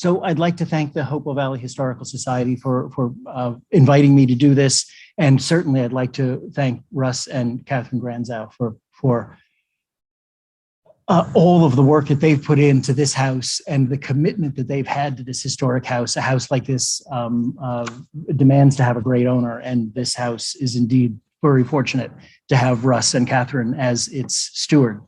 So I'd like to thank the Hopewell Valley Historical Society for inviting me to do this. And certainly I'd like to thank Russ and Catherine Granzow for all of the work that they've put into this house and the commitment that they've had to this historic house. A house like this demands to have a great owner, and this house is indeed very fortunate to have Russ and Catherine as its steward.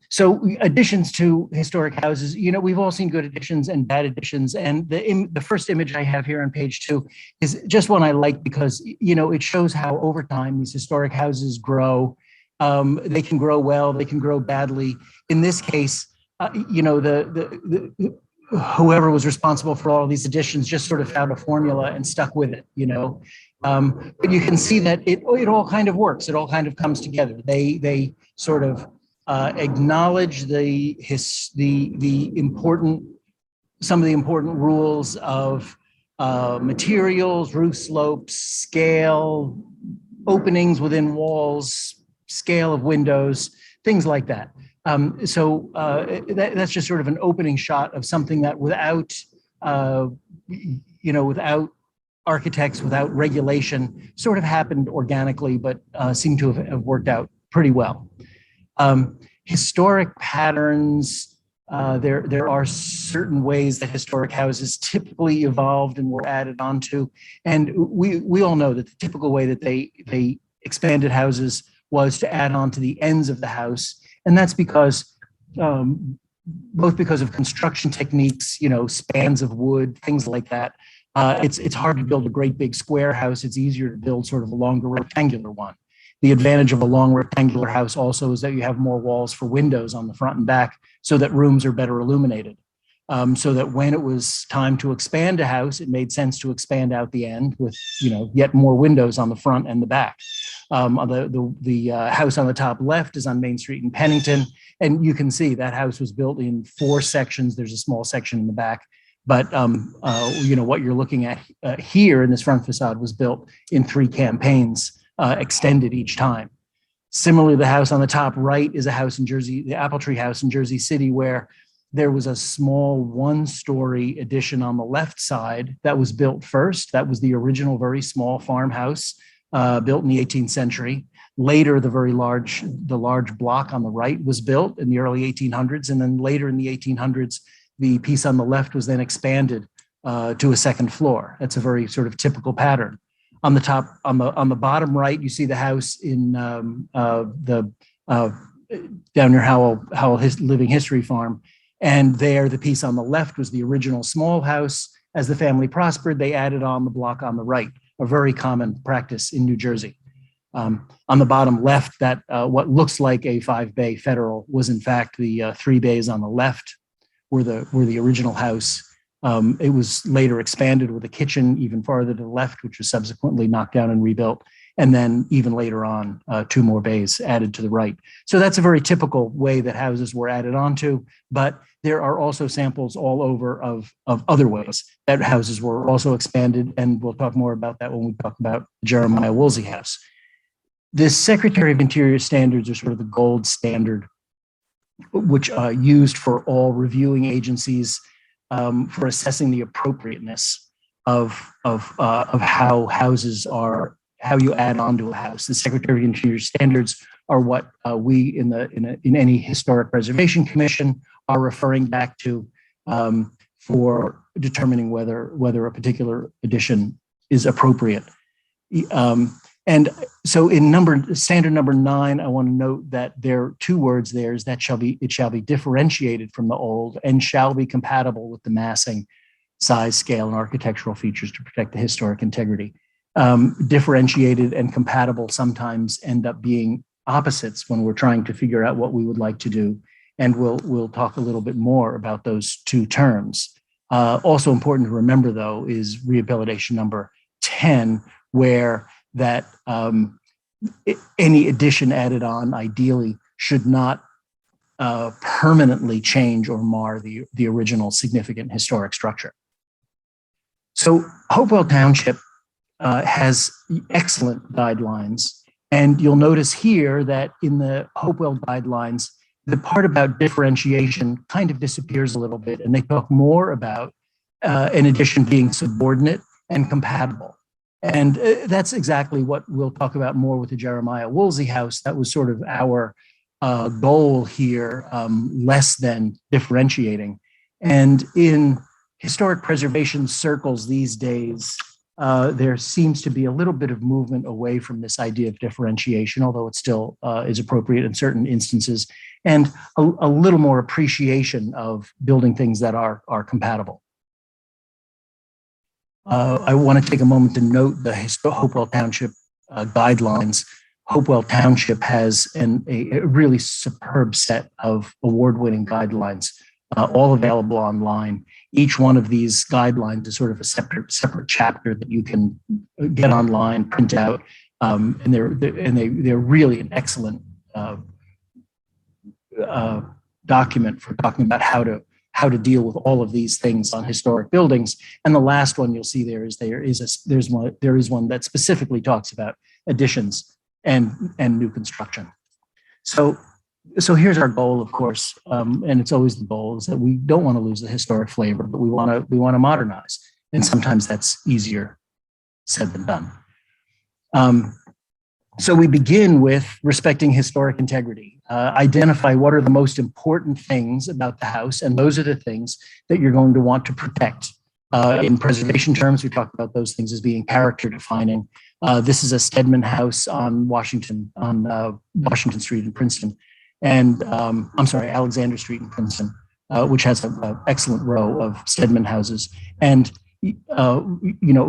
So additions to historic houses, you know, we've all seen good additions and bad additions. And the first image I have here on page 2 is just one I like because, you know, it shows how over time these historic houses grow. They can grow well, they can grow badly. In this case, you know, whoever was responsible for all of these additions just sort of found a formula and stuck with it, you know. But you can see that it all kind of works. It all kind of comes together. They sort of acknowledge some of the important rules of materials, roof slopes, scale, openings within walls, scale of windows, things like that. That's just sort of an opening shot of something that without architects, without regulation, sort of happened organically, but seemed to have worked out pretty well. Historic patterns, there are certain ways that historic houses typically evolved and were added onto. And we all know that the typical way that they expanded houses was to add on to the ends of the house. And that's because, both because of construction techniques, you know, spans of wood, things like that. It's hard to build a great big square house. It's easier to build sort of a longer rectangular one. The advantage of a long rectangular house also is that you have more walls for windows on the front and back so that rooms are better illuminated. So that when it was time to expand a house, it made sense to expand out the end with, you know, yet more windows on the front and the back. The house on the top left is on Main Street in Pennington, and you can see that house was built in 4 sections. There's a small section in the back, but you know, what you're looking at here in this front facade was built in 3 campaigns, extended each time. Similarly, the house on the top right is a house in Jersey, the Apple Tree House in Jersey City, where there was a small 1-story addition on the left side that was built first. That was the original very small farmhouse built in the 18th century. Later, the large block on the right was built in the early 1800s. And then later in the 1800s, the piece on the left was then expanded to a 2nd floor. That's a very sort of typical pattern. On the top, on the bottom right, you see the house in down near Howell Living History Farm. And there, the piece on the left was the original small house. As the family prospered, they added on the block on the right, a very common practice in New Jersey. On the bottom left, that what looks like a 5-bay Federal was in fact the 3 bays on the left were the original house. It was later expanded with a kitchen even farther to the left, which was subsequently knocked down and rebuilt. And then even later on, 2 more bays added to the right. So that's a very typical way that houses were added onto, but there are also samples all over of other ways that houses were also expanded. And we'll talk more about that when we talk about the Jeremiah Woolsey house. The Secretary of Interior standards are sort of the gold standard, which used for all reviewing agencies for assessing the appropriateness of how houses are, how you add on to a house. The Secretary of Interior standards are what we in any historic preservation commission are referring back to for determining whether a particular addition is appropriate. And so in standard number 9, I want to note that there are 2 words there, is that it shall be differentiated from the old and shall be compatible with the massing, size, scale, and architectural features to protect the historic integrity. Differentiated and compatible sometimes end up being opposites when we're trying to figure out what we would like to do. And we'll talk a little bit more about those 2 terms. Also important to remember, though, is rehabilitation number 10, where that any addition added on ideally should not permanently change or mar the original significant historic structure. So Hopewell Township has excellent guidelines. And you'll notice here that in the Hopewell guidelines, the part about differentiation kind of disappears a little bit, and they talk more about an addition being subordinate and compatible. And that's exactly what we'll talk about more with the Jeremiah Woolsey house. That was sort of our goal here, less than differentiating. And in historic preservation circles these days, there seems to be a little bit of movement away from this idea of differentiation, although it still is appropriate in certain instances, and a little more appreciation of building things that are compatible. I want to take a moment to note the Hopewell Township guidelines. Hopewell Township has a really superb set of award-winning guidelines, all available online. Each one of these guidelines is sort of a separate chapter that you can get online, print out, and they're really an excellent document for talking about how to deal with all of these things on historic buildings. And the last one you'll see there is one that specifically talks about additions and new construction. So here's our goal, of course, and it's always the goal, is that we don't want to lose the historic flavor, but we want to modernize, and sometimes that's easier said than done. So we begin with respecting historic integrity. Identify what are the most important things about the house, and those are the things that you're going to want to protect. In preservation terms, we talk about those things as being character defining. This is a Stedman house on Washington Street in Princeton, and I'm sorry, Alexander Street in Princeton, which has an excellent row of Stedman houses. And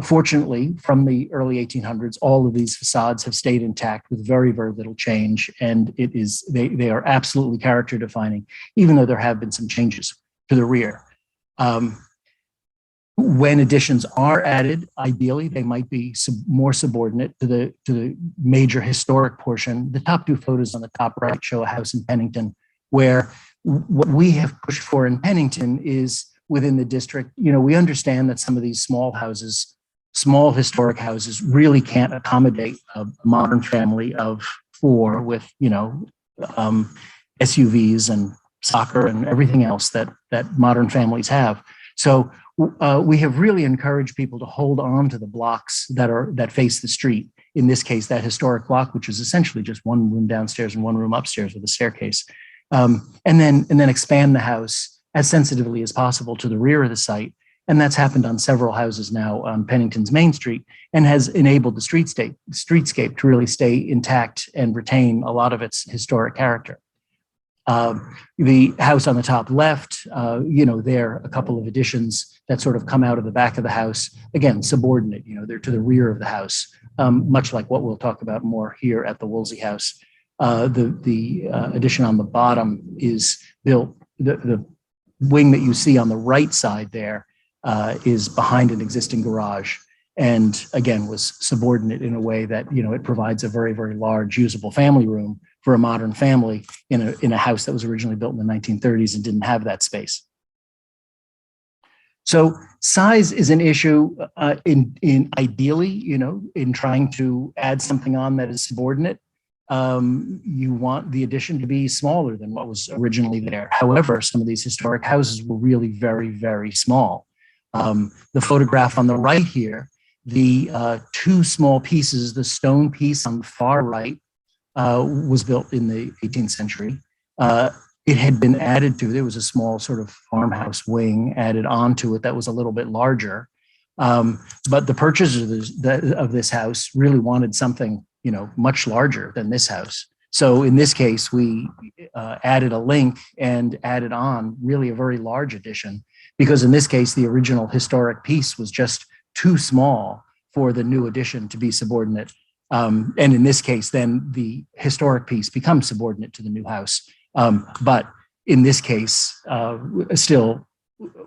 fortunately, from the early 1800s, all of these facades have stayed intact with very, very little change, and they are absolutely character defining, even though there have been some changes to the rear. When additions are added, ideally they might be more subordinate to the major historic portion. The top two photos on the top right show a house in Pennington, where what we have pushed for in Pennington is within the district. We understand that some of these small historic houses really can't accommodate a modern family of four with, SUVs and soccer and everything else that modern families have. So we have really encouraged people to hold on to the blocks that face the street. In this case, that historic block, which is essentially just one room downstairs and one room upstairs with a staircase, and then expand the house as sensitively as possible to the rear of the site. And that's happened on several houses now on Pennington's Main Street, and has enabled the streetscape to really stay intact and retain a lot of its historic character. The house on the top left, there are a couple of additions that sort of come out of the back of the house. Again, subordinate, they're to the rear of the house, much like what we'll talk about more here at the Woolsey house. The addition on the bottom is built, the wing that you see on the right side there is behind an existing garage, and again was subordinate in a way that it provides a very, very large usable family room for a modern family in a house that was originally built in the 1930s and didn't have that space. So size is an issue in ideally, in trying to add something on that is subordinate. You want the addition to be smaller than what was originally there. However, some of these historic houses were really very, very small. The photograph on the right here, the two small pieces, the stone piece on the far right was built in the 18th century. It had been added to, there was a small sort of farmhouse wing added onto it that was a little bit larger. But the purchasers of this house really wanted something much larger than this house. So in this case, we added a link and added on really a very large addition, because in this case, the original historic piece was just too small for the new addition to be subordinate. And in this case, then the historic piece becomes subordinate to the new house. But in this case, still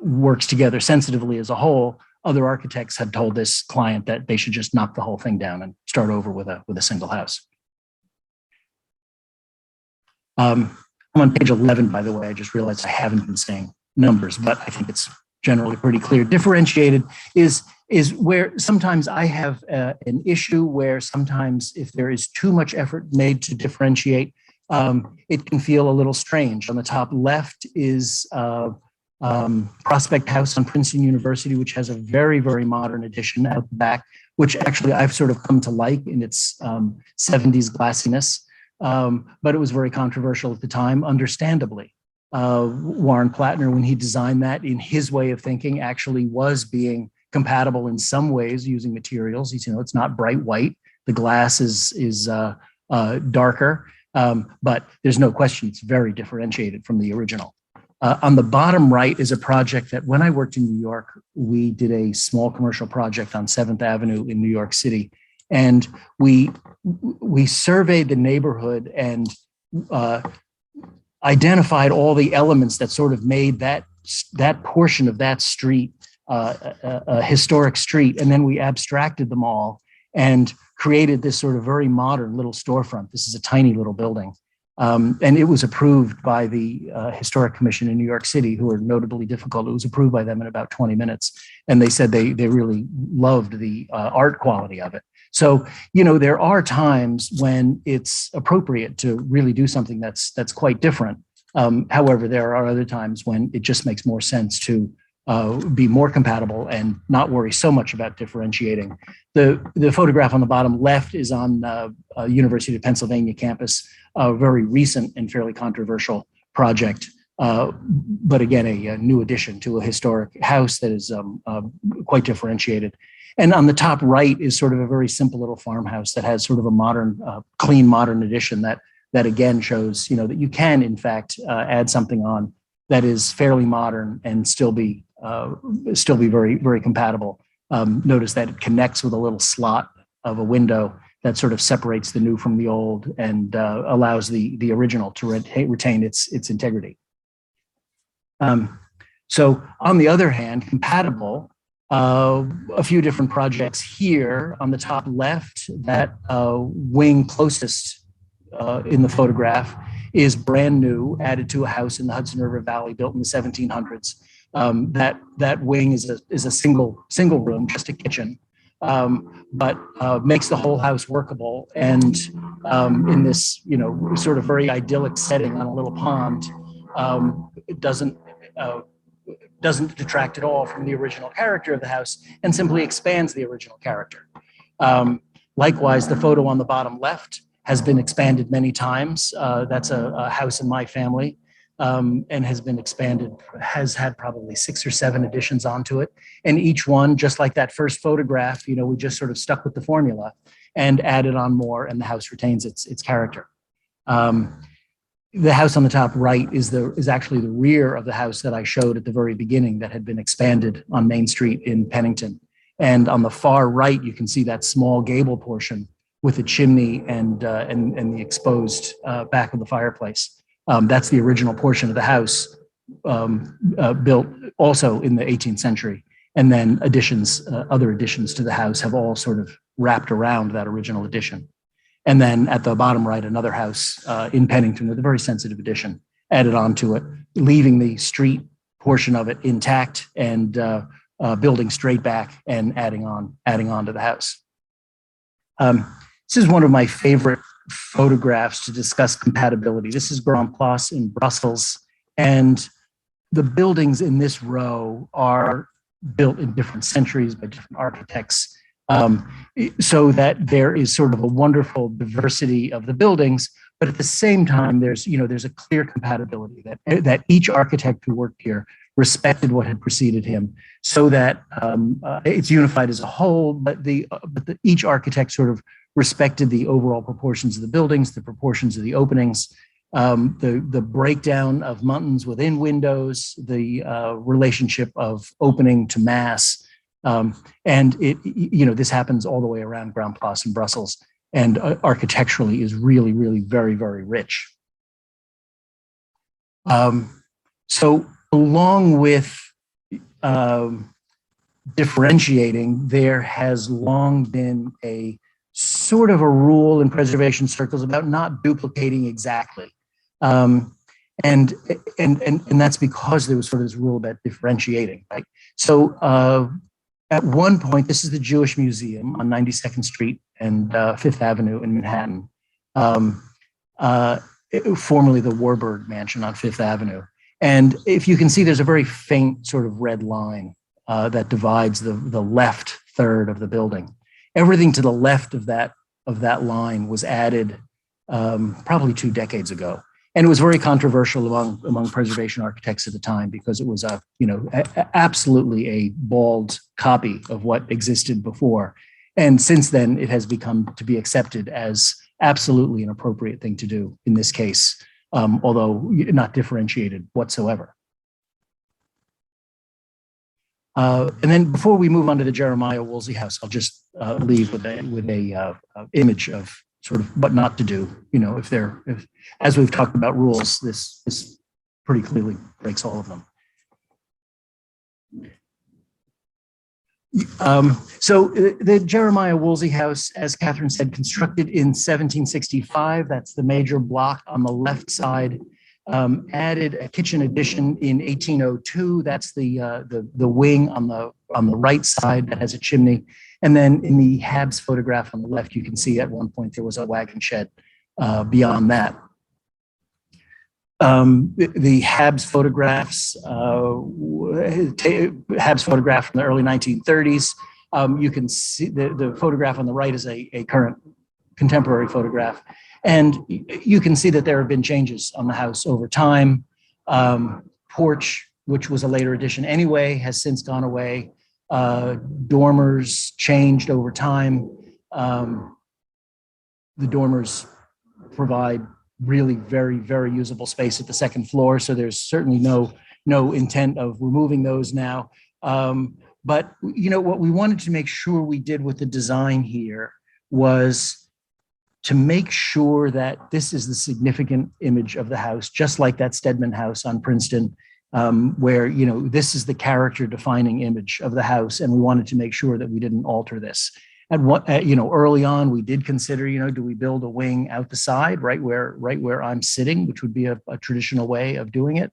works together sensitively as a whole. Other architects had told this client that they should just knock the whole thing down and start over with a single house. I'm on page 11, by the way. I just realized I haven't been saying numbers, but I think it's generally pretty clear. Differentiated is where sometimes I have an issue where sometimes if there is too much effort made to differentiate, it can feel a little strange. On the top left is Prospect House on Princeton University, which has a very, very modern addition out the back, which actually I've sort of come to like in its 70s glassiness. But it was very controversial at the time, understandably. Warren Plattner, when he designed that, in his way of thinking, actually was being compatible in some ways using materials. He's, it's not bright white. The glass is darker, but there's no question it's very differentiated from the original. On the bottom right is a project that when I worked in New York, we did a small commercial project on 7th Avenue in New York City. And we surveyed the neighborhood and identified all the elements that sort of made that portion of that street a historic street. And then we abstracted them all and created this sort of very modern little storefront. This is a tiny little building. And it was approved by the Historic Commission in New York City, who are notably difficult. It was approved by them in about 20 minutes. And they said they really loved the art quality of it. So, there are times when it's appropriate to really do something that's quite different. However, there are other times when it just makes more sense to be more compatible and not worry so much about differentiating. The photograph on the bottom left is on University of Pennsylvania campus, a very recent and fairly controversial project, but again, a new addition to a historic house that is quite differentiated. And on the top right is sort of a very simple little farmhouse that has sort of a modern, clean, modern addition that again shows, that you can, in fact, add something on that is fairly modern and still be very, very compatible. Notice that it connects with a little slot of a window that sort of separates the new from the old and allows the original to retain its integrity. So on the other hand, compatible, a few different projects here on the top left. That wing closest in the photograph is brand new, added to a house in the Hudson River Valley built in the 1700s. That wing is a single room, just a kitchen, but makes the whole house workable. And in this, sort of very idyllic setting on a little pond, it doesn't detract at all from the original character of the house and simply expands the original character. Likewise, the photo on the bottom left has been expanded many times. That's a house in my family. And has been expanded, has had probably 6 or 7 additions onto it. And each one, just like that first photograph, we just sort of stuck with the formula and added on more, and the house retains its character. The house on the top right is actually the rear of the house that I showed at the very beginning that had been expanded on Main Street in Pennington. And on the far right, you can see that small gable portion with the chimney and the exposed back of the fireplace. That's the original portion of the house, built also in the 18th century. And then other additions to the house have all sort of wrapped around that original addition. And then at the bottom right, another house in Pennington with a very sensitive addition added onto it, leaving the street portion of it intact and building straight back and adding on to the house. This is one of my favorite photographs to discuss compatibility. This is Grand Place in Brussels, and the buildings in this row are built in different centuries by different architects, so that there is sort of a wonderful diversity of the buildings, but at the same time, there's a clear compatibility that each architect who worked here respected what had preceded him, so that it's unified as a whole, but each architect sort of respected the overall proportions of the buildings, the proportions of the openings, the breakdown of muntins within windows, the relationship of opening to mass. And this happens all the way around Grand Place in Brussels, and architecturally is really, really very, very rich. So along with differentiating, there has long been a sort of a rule in preservation circles about not duplicating exactly. And that's because there was sort of this rule about differentiating, right? So at one point, this is the Jewish Museum on 92nd Street and 5th Avenue in Manhattan. formerly the Warburg Mansion on Fifth Avenue. And if you can see, there's a very faint sort of red line that divides the left third of the building. Everything to the left of that line was added probably 2 decades ago. And it was very controversial among preservation architects at the time because it was absolutely a bald copy of what existed before. And since then, it has become to be accepted as absolutely an appropriate thing to do in this case, although not differentiated whatsoever. And then before we move on to the Jeremiah Woolsey house, I'll just leave with a image of sort of what not to do. If as we've talked about rules, this pretty clearly breaks all of them. So the Jeremiah Woolsey house, as Catherine said, constructed in 1765. That's the major block on the left side. Added a kitchen addition in 1802. That's the wing on the right side that has a chimney. And then in the Habs photograph on the left, you can see at one point there was a wagon shed beyond that. The Habs photographs, Habs photograph from the early 1930s. You can see the photograph on the right is a current contemporary photograph. And you can see that there have been changes on the house over time. Porch, which was a later addition anyway, has since gone away. Dormers changed over time. The dormers provide really very, very usable space at the second floor. So there's certainly no intent of removing those now. But what we wanted to make sure we did with the design here was to make sure that this is the significant image of the house, just like that Stedman house on Princeton, where, this is the character defining image of the house. And we wanted to make sure that we didn't alter this. Early on, we did consider, do we build a wing out the side, right where I'm sitting, which would be a traditional way of doing it.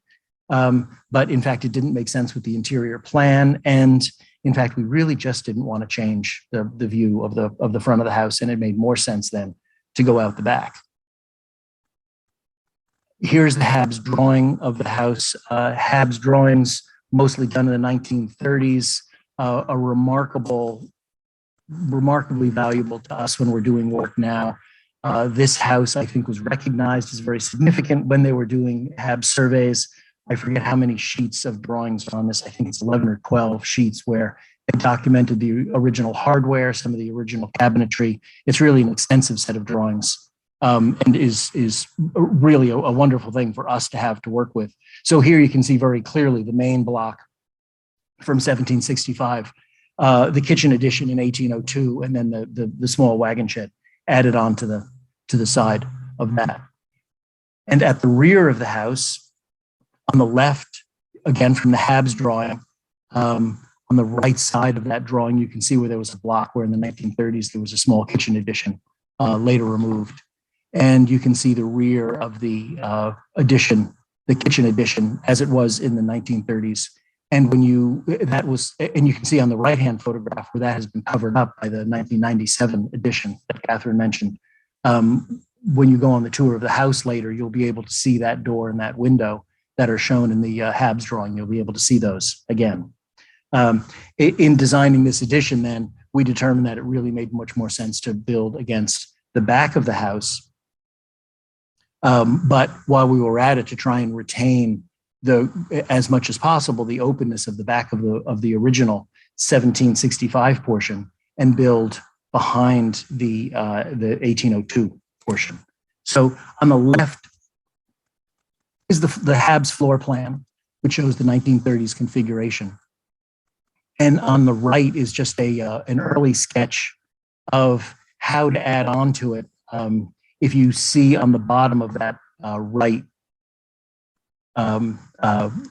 But in fact, it didn't make sense with the interior plan. And in fact, we really just didn't want to change the view of the front of the house. And it made more sense then to go out the back. Here's the Habs drawing of the house. Habs drawings, mostly done in the 1930s, are remarkably valuable to us when we're doing work now. This house, I think, was recognized as very significant when they were doing Habs surveys. I forget how many sheets of drawings are on this. I think it's 11 or 12 sheets where they documented the original hardware, some of the original cabinetry. It's really an extensive set of drawings, and is really a wonderful thing for us to have to work with. So here you can see very clearly the main block from 1765, the kitchen addition in 1802, and then the small wagon shed added on to the side of that. And at the rear of the house, on the left, again from the Habs drawing, on the right side of that drawing, you can see where there was a block where in the 1930s there was a small kitchen addition, later removed. And you can see the rear of the addition, the kitchen addition, as it was in the 1930s. And you can see on the right-hand photograph where that has been covered up by the 1997 edition that Catherine mentioned. When you go on the tour of the house later, you'll be able to see that door and that window that are shown in the Habs drawing. You'll be able to see those again. In designing this addition, then, we determined that it really made much more sense to build against the back of the house. But while we were at it, to try and retain as much as possible the openness of the back of the original 1765 portion and build behind the 1802 portion. So on the left is the Habs floor plan, which shows the 1930s configuration. And on the right is just an early sketch of how to add on to it. If you see on the bottom of that right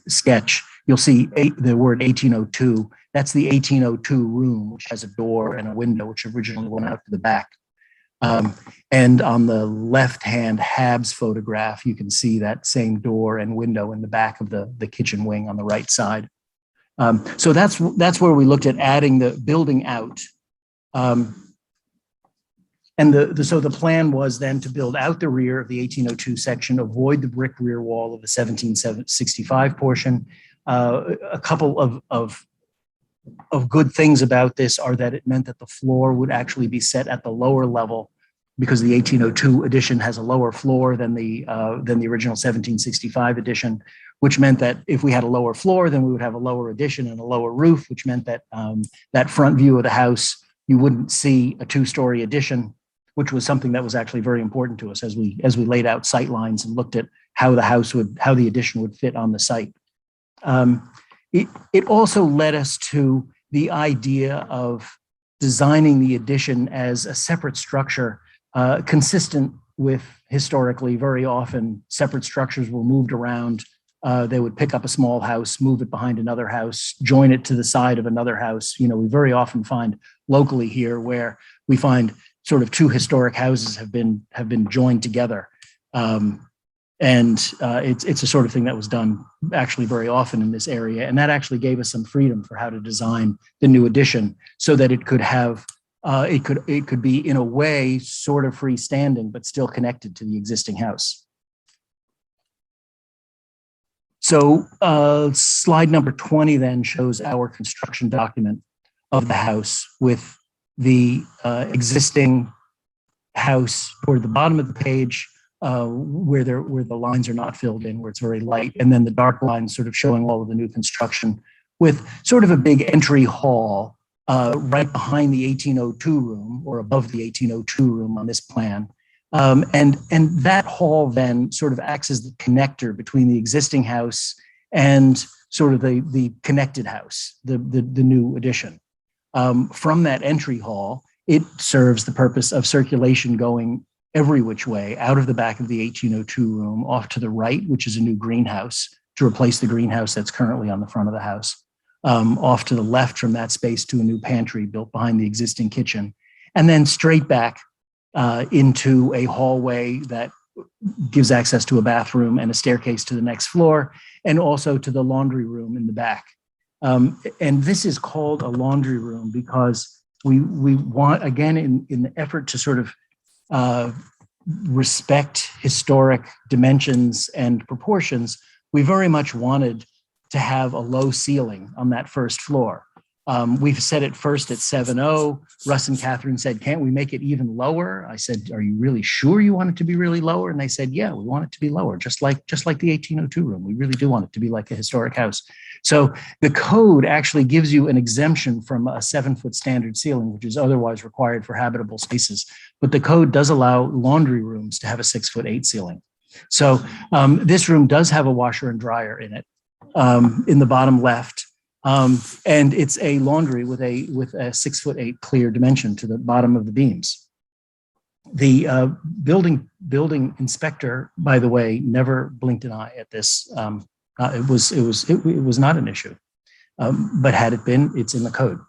sketch, you'll see the word 1802. That's the 1802 room, which has a door and a window, which originally went out to the back. And on the left-hand Habs photograph, you can see that same door and window in the back of the kitchen wing on the right side. So that's where we looked at adding the building out. And so the plan was then to build out the rear of the 1802 section, avoid the brick rear wall of the 1765 portion. A couple of good things about this are that it meant that the floor would actually be set at the lower level, because the 1802 edition has a lower floor than the original 1765 edition, which meant that if we had a lower floor, then we would have a lower addition and a lower roof, which meant that that front view of the house, you wouldn't see a two-story addition, which was something that was actually very important to us as we laid out sight lines and looked at how the addition would fit on the site. It also led us to the idea of designing the addition as a separate structure, consistent with historically very often separate structures were moved around. They would pick up a small house, move it behind another house, join it to the side of another house. You know, we very often find locally here where we find sort of two historic houses have been joined together. It's a sort of thing that was done actually very often in this area. And that actually gave us some freedom for how to design the new addition so that it could have, it could be in a way sort of freestanding, but still connected to the existing house. So slide number 20 then shows our construction document of the house with the existing house toward the bottom of the page, where the lines are not filled in, where it's very light, and then the dark lines sort of showing all of the new construction, with sort of a big entry hall right behind the 1802 room, or above the 1802 room on this plan. And that hall then sort of acts as the connector between the existing house and sort of the connected house, the new addition. From that entry hall, it serves the purpose of circulation going every which way out of the back of the 1802 room, off to the right, which is a new greenhouse to replace the greenhouse that's currently on the front of the house, off to the left from that space to a new pantry built behind the existing kitchen, and then straight back into a hallway that gives access to a bathroom and a staircase to the next floor, and also to the laundry room in the back. And this is called a laundry room because we want, again, in the effort to sort of respect historic dimensions and proportions, we very much wanted to have a low ceiling on that first floor. We've set it first at 7.0. Russ and Catherine said, can't we make it even lower? I said, are you really sure you want it to be really lower? And they said, yeah, we want it to be lower, just like the 1802 room. We really do want it to be like a historic house. So the code actually gives you an exemption from a 7-foot standard ceiling, which is otherwise required for habitable spaces. But the code does allow laundry rooms to have a 6'8" ceiling. So this room does have a washer and dryer in it, in the bottom left. And it's a laundry with a 6'8" clear dimension to the bottom of the beams. The building inspector, by the way, never blinked an eye at this. It was not an issue, but had it been, it's in the code.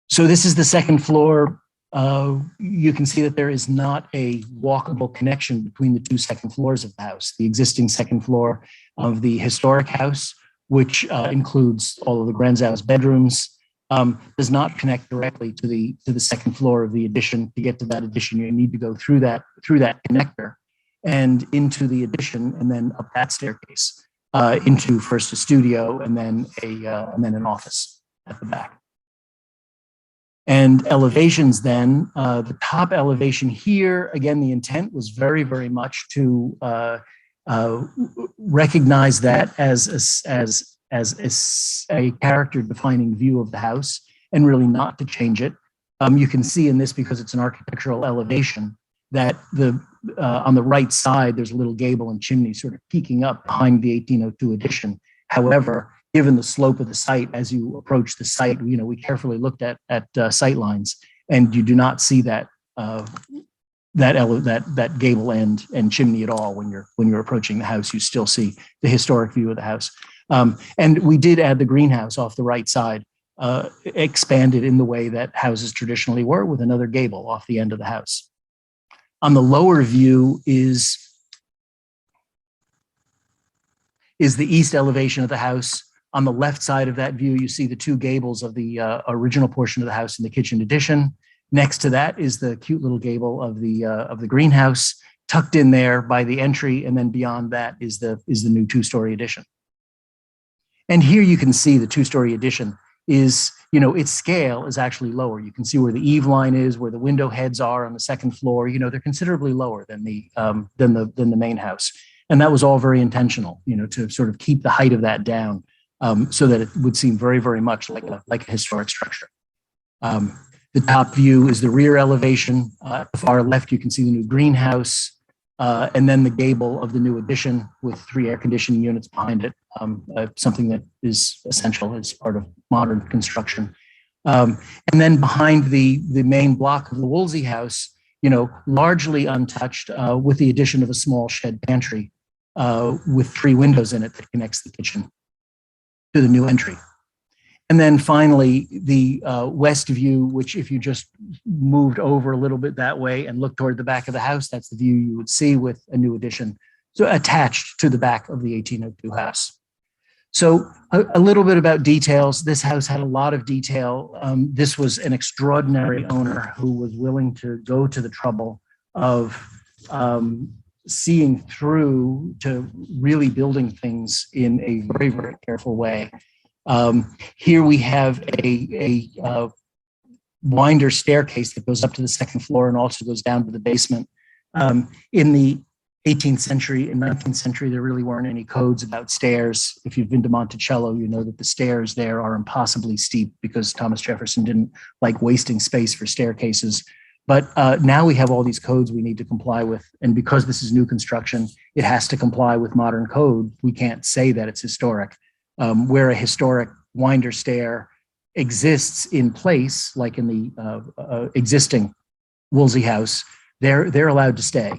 So this is the second floor. You can see that there is not a walkable connection between the two second floors of the house. The existing second floor of the historic house, which includes all of the Granzau's bedrooms, does not connect directly to the second floor of the addition. To get to that addition, you need to go through that connector and into the addition, and then up that staircase into first a studio and then an office at the back. And elevations then, the top elevation here, again, the intent was very, very much to recognize that as a character defining view of the house and really not to change it. You can see in this, because it's an architectural elevation, that on the right side, there's a little gable and chimney sort of peeking up behind the 1802 addition. However, given the slope of the site, as you approach the site, we carefully looked at sight lines, and you do not see that gable end and chimney at all when you're approaching the house. You still see the historic view of the house. And we did add the greenhouse off the right side, expanded in the way that houses traditionally were, with another gable off the end of the house. On the lower view is the east elevation of the house. On the left side of that view, you see the two gables of the original portion of the house in the kitchen addition. Next to that is the cute little gable of the greenhouse, tucked in there by the entry, and then beyond that is the new two-story addition. And here you can see the two-story addition is, its scale is actually lower. You can see where the eave line is, where the window heads are on the second floor. They're considerably lower than the main house, and that was all very intentional. To sort of keep the height of that down, so that it would seem very, very much like a historic structure. The top view is the rear elevation. At the far left, you can see the new greenhouse, and then the gable of the new addition with 3 air conditioning units behind it, something that is essential as part of modern construction. And then behind the main block of the Woolsey house, largely untouched, with the addition of a small shed pantry with 3 windows in it that connects the kitchen to the new entry. And then finally, the west view, which if you just moved over a little bit that way and looked toward the back of the house, that's the view you would see with a new addition, so attached to the back of the 1802 house. So a little bit about details. This house had a lot of detail. This was an extraordinary owner who was willing to go to the trouble of seeing through to really building things in a very, very careful way. Here we have a winder staircase that goes up to the second floor and also goes down to the basement. In the 18th century and 19th century, there really weren't any codes about stairs. If you've been to Monticello, you know that the stairs there are impossibly steep because Thomas Jefferson didn't like wasting space for staircases. But now we have all these codes we need to comply with. And because this is new construction, it has to comply with modern code. We can't say that it's historic. Where a historic winder stair exists in place, like in the existing Woolsey house, they're allowed to stay.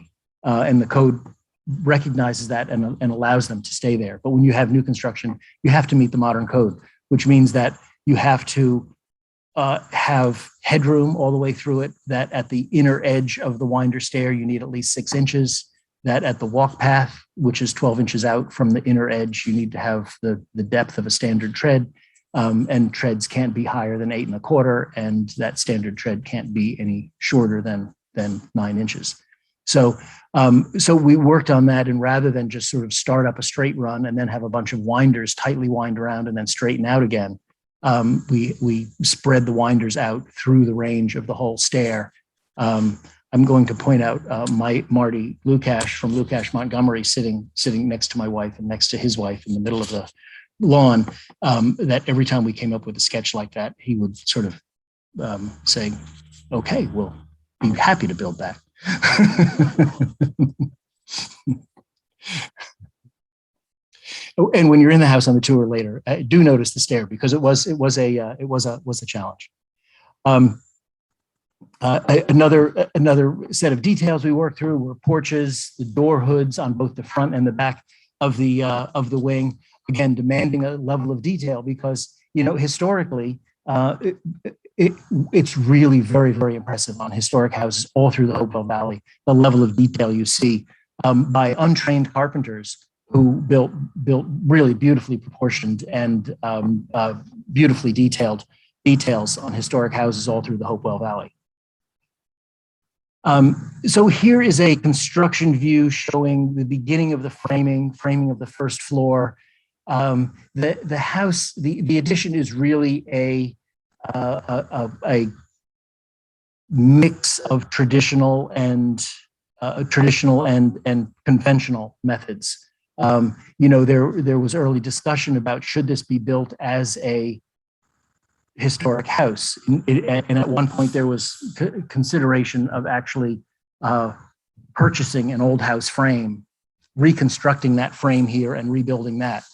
And the code recognizes that and allows them to stay there. But when you have new construction, you have to meet the modern code, which means that you have to have headroom all the way through it, that at the inner edge of the winder stair, you need at least 6 inches, that at the walk path, which is 12 inches out from the inner edge, you need to have the depth of a standard tread, and treads can't be higher than 8 1/4, and that standard tread can't be any shorter than 9 inches. So we worked on that, and rather than just sort of start up a straight run and then have a bunch of winders tightly wind around and then straighten out again, we spread the winders out through the range of the whole stair. I'm going to point out Marty Lukash from Lukash Montgomery sitting next to my wife and next to his wife in the middle of the lawn, that every time we came up with a sketch like that, he would sort of say, okay, we'll be happy to build that. And when you're in the house on the tour later, do notice the stair, because it was a challenge. Another set of details we worked through were porches, the door hoods on both the front and the back of the wing. Again, demanding a level of detail because historically, it's really very, very impressive on historic houses all through the Hopewell Valley, the level of detail you see by untrained carpenters who built really beautifully proportioned and beautifully detailed details on historic houses all through the Hopewell Valley. So here is a construction view showing the beginning of the framing of the first floor. The house, the addition is really a mix of traditional and conventional methods. There was early discussion about should this be built as a historic house, and at one point there was consideration of actually purchasing an old house frame, reconstructing that frame here and rebuilding that.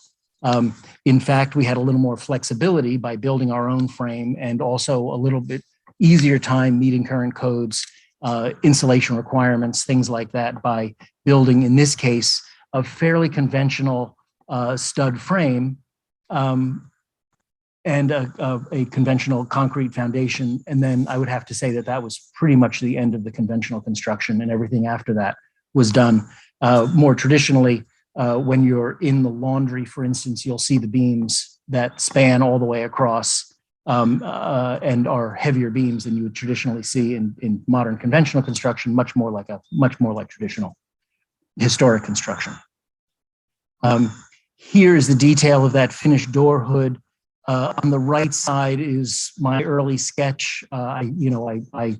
In fact, we had a little more flexibility by building our own frame and also a little bit easier time meeting current codes, insulation requirements, things like that, by building, in this case, a fairly conventional stud frame and a conventional concrete foundation. And then I would have to say that was pretty much the end of the conventional construction, and everything after that was done. More traditionally, when you're in the laundry, for instance, you'll see the beams that span all the way across and are heavier beams than you would traditionally see in modern conventional construction, much more like traditional historic construction. Here is the detail of that finished door hood. On the right side is my early sketch. I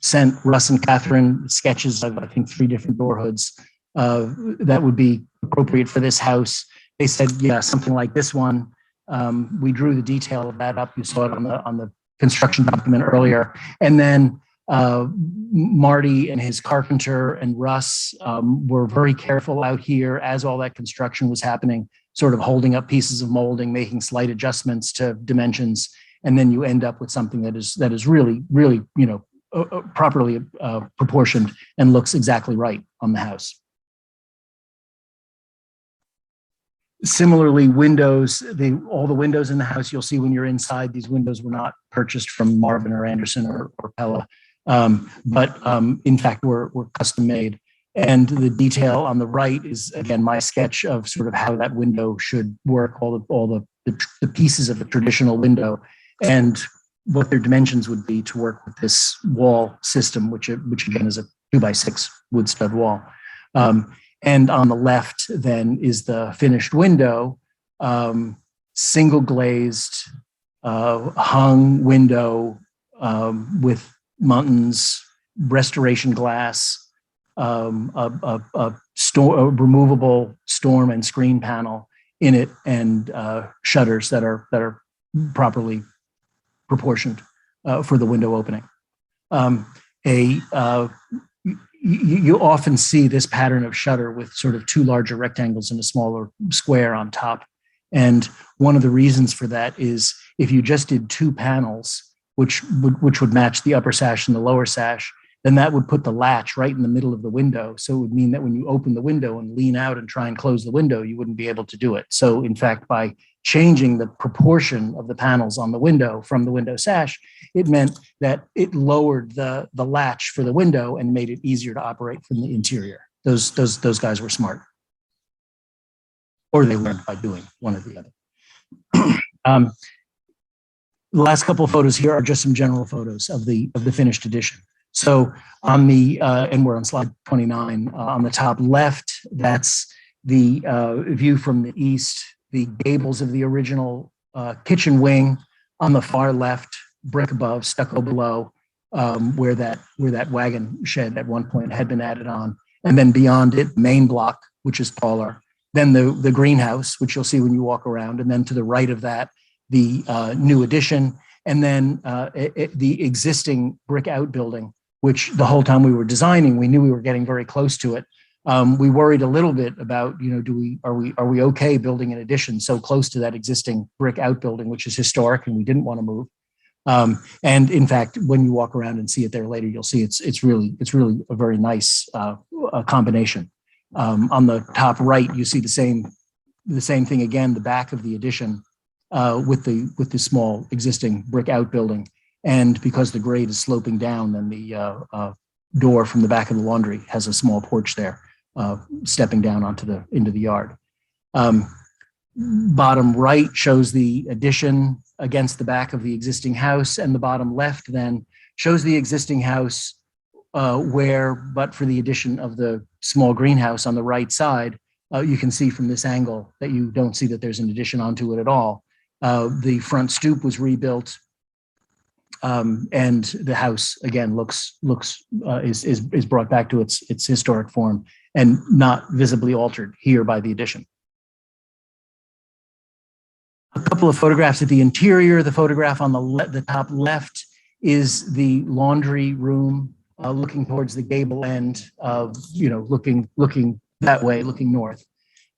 sent Russ and Catherine sketches of, I think, 3 different door hoods that would be appropriate for this house. They said, yeah, something like this one. We drew the detail of that up. You saw it on the construction document earlier. And then Marty and his carpenter and Russ were very careful out here as all that construction was happening, sort of holding up pieces of molding, making slight adjustments to dimensions, and then you end up with something that is really, really, properly proportioned and looks exactly right on the house. Similarly, windows, all the windows in the house, you'll see when you're inside, these windows were not purchased from Marvin or Anderson or Pella, but in fact were custom made. And the detail on the right is, again, my sketch of sort of how that window should work, all the pieces of a traditional window and what their dimensions would be to work with this wall system, which again is a 2x6 wood stud wall. And on the left then is the finished window, single glazed, hung window with Muntins, restoration glass, a removable storm and screen panel in it, and shutters that are properly proportioned for the window opening. You often see this pattern of shutter with sort of 2 larger rectangles and a smaller square on top. And one of the reasons for that is if you just did 2 panels, which would match the upper sash and the lower sash, then that would put the latch right in the middle of the window. So it would mean that when you open the window and lean out and try and close the window, you wouldn't be able to do it. So in fact, by changing the proportion of the panels on the window from the window sash, it meant that it lowered the latch for the window and made it easier to operate from the interior. Those guys were smart. Or they learned by doing one or the other. The last couple of photos here are just some general photos of the finished edition. So on the, and we're on slide 29, on the top left, that's the view from the east, the gables of the original kitchen wing. On the far left, brick above, stucco below, where that wagon shed at one point had been added on. And then beyond it, main block, which is taller. Then the greenhouse, which you'll see when you walk around. And then to the right of that, the new addition. And then the existing brick outbuilding, which the whole time we were designing, we knew we were getting very close to it. We worried a little bit about, are we okay building an addition so close to that existing brick outbuilding, which is historic, and we didn't want to move. And in fact, when you walk around and see it there later, you'll see it's really a very nice combination. On the top right, you see the same thing again, the back of the addition with the small existing brick outbuilding. And because the grade is sloping down, then the door from the back of the laundry has a small porch there, stepping down into the yard. Bottom right shows the addition against the back of the existing house, and the bottom left then shows the existing house where, but for the addition of the small greenhouse on the right side, you can see from this angle that you don't see that there's an addition onto it at all. The front stoop was rebuilt, and the house again is brought back to its historic form and not visibly altered here by the addition. A couple of photographs at the interior. The photograph on the top left is the laundry room, looking towards the gable end, looking that way, looking north.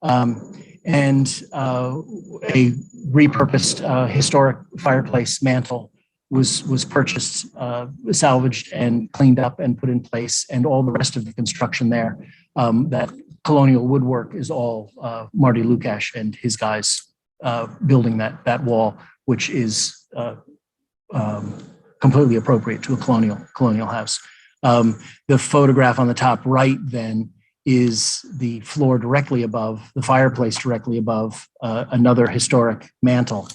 And a repurposed historic fireplace mantle was purchased, salvaged and cleaned up and put in place, and all the rest of the construction there, that colonial woodwork is all Marty Lukash and his guys building that wall, which is completely appropriate to a colonial house. The photograph on the top right then is the floor directly above, the fireplace directly above another historic mantle.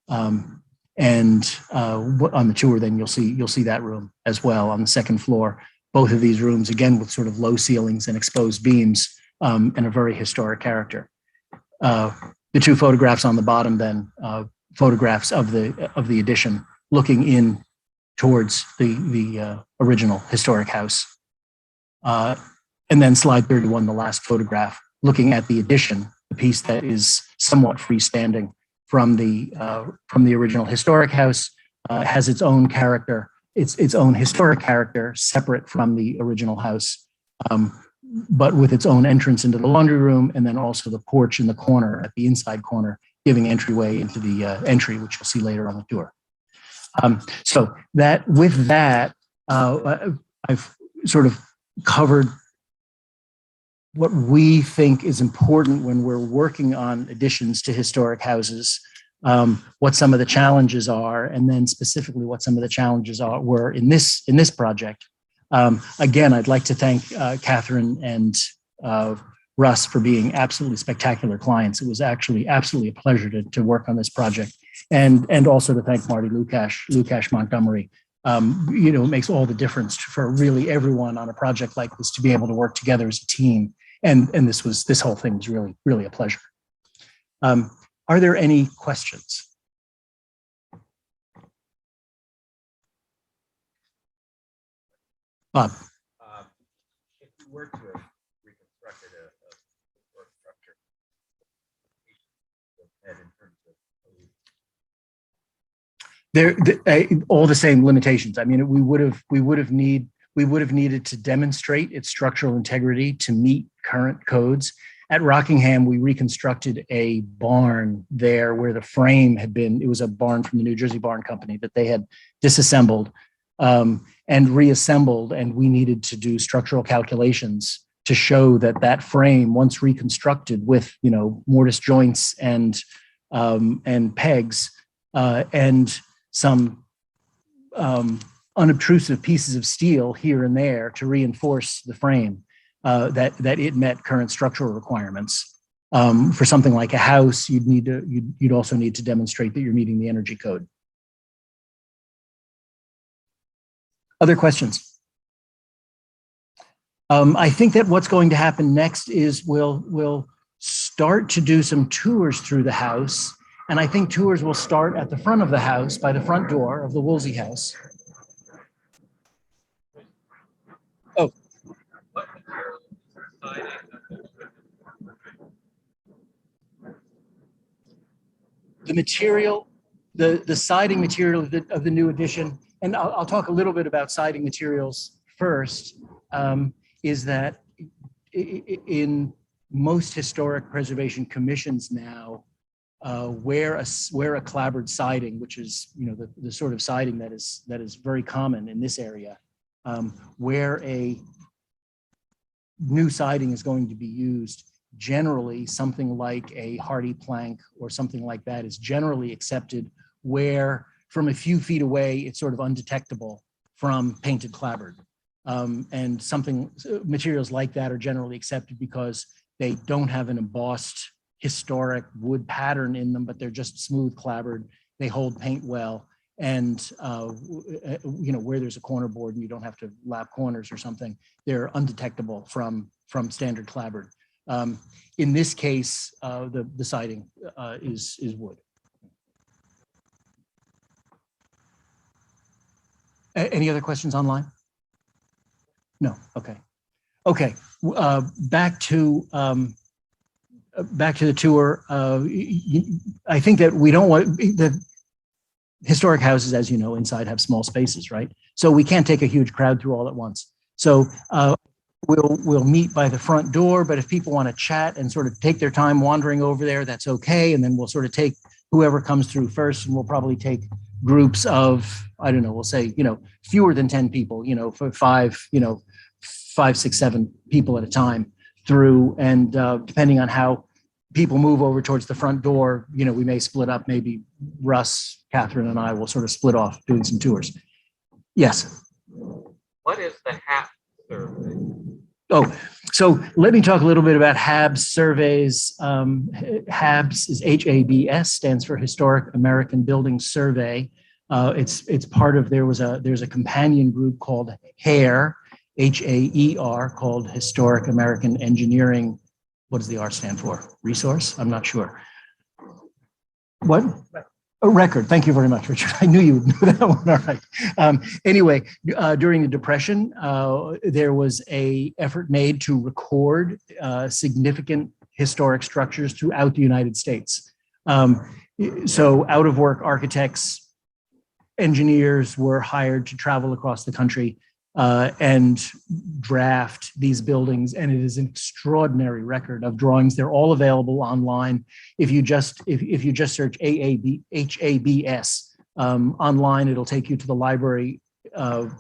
And on the tour, then you'll see that room as well on the second floor. Both of these rooms, again, with sort of low ceilings and exposed beams, and a very historic character. The two photographs on the bottom, then, photographs of the addition, looking in towards the original historic house. And then slide 31, the last photograph, looking at the addition, the piece that is somewhat freestanding from the original historic house, has its own character, its own historic character, separate from the original house, but with its own entrance into the laundry room, and then also the porch in the corner, at the inside corner, giving entryway into the entry, which you'll see later on the tour. So that with that, I've sort of covered what we think is important when we're working on additions to historic houses, what some of the challenges are, and then specifically what some of the challenges were in this project. Again, I'd like to thank Catherine and Russ for being absolutely spectacular clients. It was actually absolutely a pleasure to work on this project, and also to thank Marty Lukash Montgomery. It makes all the difference for really everyone on a project like this to be able to work together as a team. And this whole thing was really, really a pleasure. Are there any questions? Bob. If you were to have reconstructed a work structure, in terms of all the same limitations. I mean, we would have needed to demonstrate its structural integrity to meet current codes. At Rockingham, we reconstructed a barn there where the frame had been. It was a barn from the New Jersey Barn Company that they had disassembled and reassembled, and we needed to do structural calculations to show that frame, once reconstructed with mortise joints and pegs and some unobtrusive pieces of steel here and there to reinforce the frame, that it met current structural requirements. For something like a house, you'd also need to demonstrate that you're meeting the energy code. Other questions? I think that what's going to happen next is we'll start to do some tours through the house, and I think tours will start at the front of the house by the front door of the Woolsey house. Oh. The material, the siding material of the new addition, and I'll talk a little bit about siding materials first, is that in most historic preservation commissions now, where a clapboard siding, which is the sort of siding that is very common in this area, where a new siding is going to be used, generally something like a hardy plank or something like that is generally accepted, where from a few feet away it's sort of undetectable from painted clapboard. And materials like that are generally accepted because they don't have an embossed historic wood pattern in them, but they're just smooth clapboard. They hold paint well, and where there's a corner board and you don't have to lap corners or something, they're undetectable from standard clapboard. In this case, the siding is wood. Any other questions online? No. Okay. Okay. Back to the tour. I think that we don't want the historic houses, as you know, inside have small spaces, right? So we can't take a huge crowd through all at once. So we'll meet by the front door, but if people want to chat and sort of take their time wandering over there, that's okay. And then we'll sort of take whoever comes through first, and we'll probably take groups of, I don't know, we'll say, fewer than 10 people, for 5, 6, 7 people at a time through. And depending on how people move over towards the front door, we may split up. Maybe Russ, Catherine, and I will sort of split off doing some tours. Yes. What is the half survey? Oh, so let me talk a little bit about HABS surveys. HABS is HABS, stands for Historic American Building Survey. It's part of, there's a companion group called HAER, HAER, called Historic American Engineering. What does the R stand for? Resource? I'm not sure. What? A record. Thank you very much, Richard. I knew you would know that one. All right. Anyway, during the Depression, there was an effort made to record significant historic structures throughout the United States. So out-of-work architects, engineers were hired to travel across the country and draft these buildings, and it is an extraordinary record of drawings. They're all available online. If you just search HABS online, it'll take you to the Library of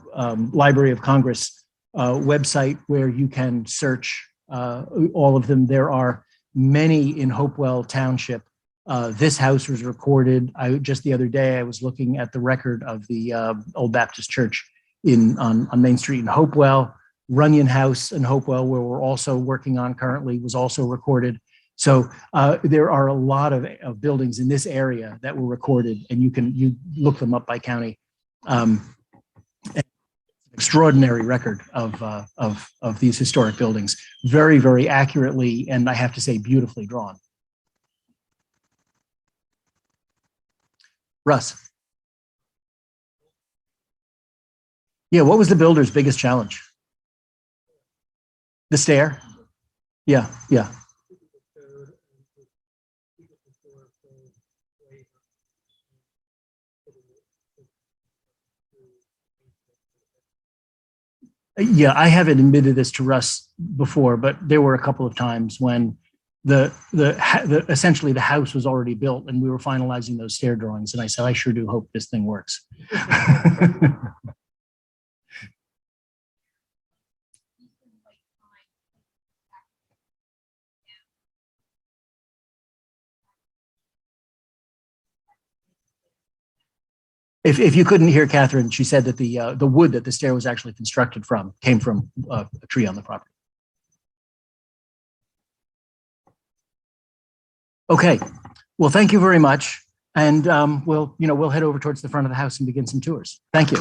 Congress website, where you can search all of them. There are many in Hopewell Township. This house was recorded. Just the other day, I was looking at the record of the Old Baptist Church on Main Street in Hopewell. Runyon House in Hopewell, where we're also working on currently, was also recorded. So there are a lot of buildings in this area that were recorded, and you look them up by county. Extraordinary record of these historic buildings, very, very accurately, and I have to say, beautifully drawn. Russ. Yeah, what was the builder's biggest challenge? The stair? Yeah, yeah. Yeah, I haven't admitted this to Russ before, but there were a couple of times when essentially the house was already built and we were finalizing those stair drawings, and I said, I sure do hope this thing works. If you couldn't hear Catherine, she said that the wood that the stair was actually constructed from came from a tree on the property. Okay, well, thank you very much, and we'll head over towards the front of the house and begin some tours. Thank you.